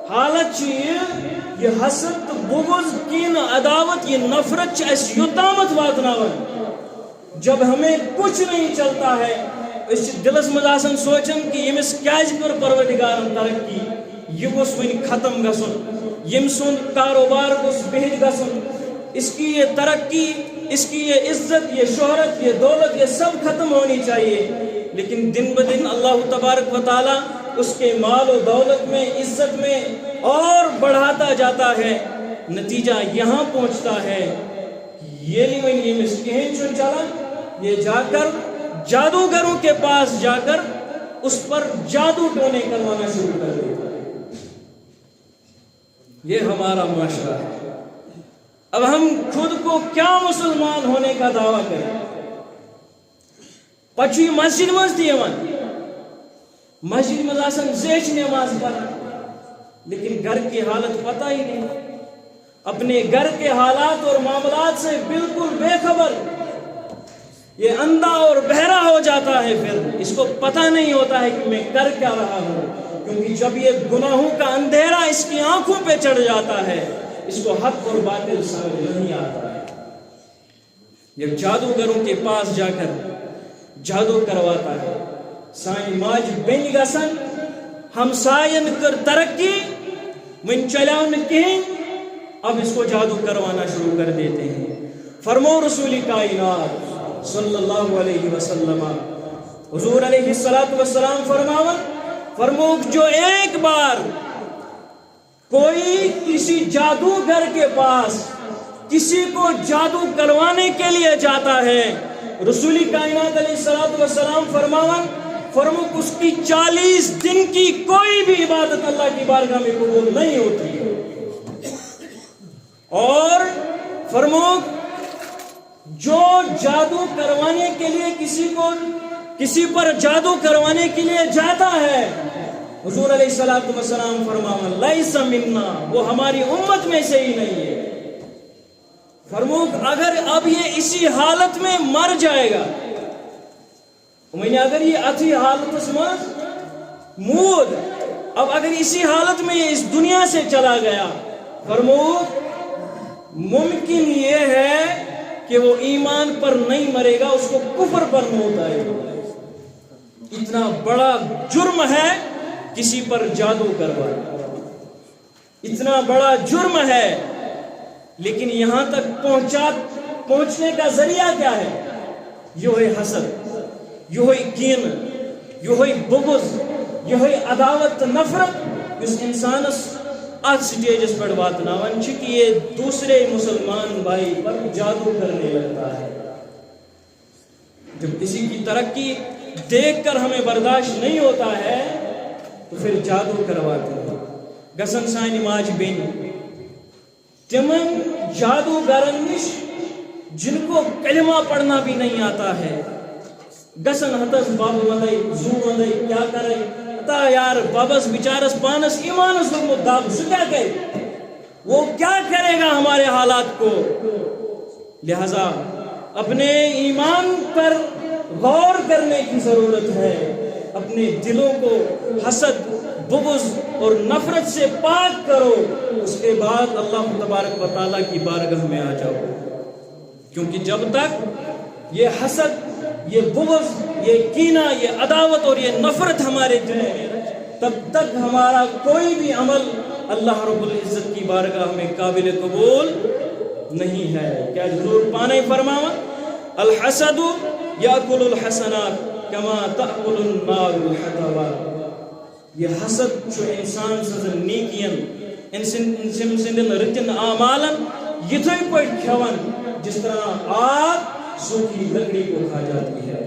حالت یہ حسد بغض کین عداوت یہ نفرت یوتامت واتناون جب ہمیں کچھ نہیں چلتا ہے اس دلس مزاسن سوچن کہ یمس کیاز کر پروردگارن ترقی یہ گوس ون ختم گسن یم سن کاروبار گوس بہت گسن اس کی یہ ترقی اس کی یہ عزت یہ شہرت یہ دولت یہ سب ختم ہونی چاہیے لیکن دن بدن اللہ تبارک و تعالی اس کے مال و دولت میں عزت میں اور بڑھاتا جاتا ہے نتیجہ یہاں پہنچتا ہے یہ نہیں یہ مسکین چن چلا یہ جا کر جادوگروں کے پاس جا کر اس پر جادو ٹونے کروانا شروع کر دیتا ہے. یہ ہمارا معاشرہ ہے. اب ہم خود کو کیا مسلمان ہونے کا دعویٰ کریں؟ پچھوئی مسجد مزتی مسجد میں آسن زیچ نماز پڑھا لیکن گھر کی حالت پتہ ہی نہیں، اپنے گھر کے حالات اور معاملات سے بالکل بے خبر، یہ اندھا اور بہرا ہو جاتا ہے. پھر اس کو پتہ نہیں ہوتا ہے کہ میں کر کیا رہا ہوں، کیونکہ جب یہ گناہوں کا اندھیرا اس کی آنکھوں پہ چڑھ جاتا ہے اس کو حق اور باطل سمجھ نہیں آتا ہے. یہ جادوگروں کے پاس جا کر جادو کرواتا ہے. سانی ماج بین گسن ہمسائن کر ترقی من چلاؤ کہیں اب اس کو جادو کروانا شروع کر دیتے ہیں. فرمو رسول کائنات صلی اللہ علیہ وسلم حضور علیہ السلام فرمو جو ایک بار کوئی کسی جادوگر کے پاس کسی کو جادو کروانے کے لیے جاتا ہے، رسول کائنات علیہ السلام فرمو اس کی 40 دن کی کوئی بھی عبادت اللہ کی بارگاہ میں قبول نہیں ہوتی. اور فرمو جو جادو کروانے کے لیے کسی پر جادو کروانے کے لیے جاتا ہے، حضور علیہ السلام فرماون لیس منا، وہ ہماری امت میں سے ہی نہیں ہے. فرمو اگر اب یہ اسی حالت میں مر جائے گا، اگر یہ اتھی حالت مود اب اگر اسی حالت میں یہ اس دنیا سے چلا گیا، فرمو ممکن یہ ہے کہ وہ ایمان پر نہیں مرے گا، اس کو کفر پر موت آئے گا. اتنا بڑا جرم ہے کسی پر جادو کروانا، اتنا بڑا جرم ہے. لیکن یہاں تک پہنچنے کا ذریعہ کیا ہے؟ یہ ہے حسد، یہ ہے کین، یہ ہے بغض، یہ ہے عداوت نفرت اس انسان سٹیجس پر واتناون کہ یہ دوسرے مسلمان بھائی پر جادو کرنے لگتا ہے. جب کسی کی ترقی دیکھ کر ہمیں برداشت نہیں ہوتا ہے تو پھر جادو کرواتے ہیں. گسن سانی ماج بین تمن جادوگرن نش جن کو کلمہ پڑھنا بھی نہیں آتا ہے، گسن ہتس باب وندائی زو وندائی کیا کرے تا یار بابس بیچارس پانس ایمانس لوگ داب سے کیا کرے، وہ کیا کرے گا ہمارے حالات کو. لہذا اپنے ایمان پر غور کرنے کی ضرورت ہے، اپنے دلوں کو حسد بغض اور نفرت سے پاک کرو، اس کے بعد اللہ تبارک و تعالیٰ کی بارگاہ میں آ جاؤ. کیونکہ جب تک یہ حسد یہ بغض یہ کینہ یہ عداوت اور یہ نفرت ہمارے دل میں تب تک ہمارا کوئی بھی عمل اللہ رب العزت کی بارگاہ میں قابل قبول نہیں ہے. کیا حضور پانے فرماوا الحسد یاکل الحسنات کما تاکل النار الحطب. یہ حسد چھو انسان سزن نیکین انسان سندن رتن اعمالن یتھے پٲٹھۍ کھیوان جس طرح آگ سوکھی لکڑی کو کھا جاتی ہے.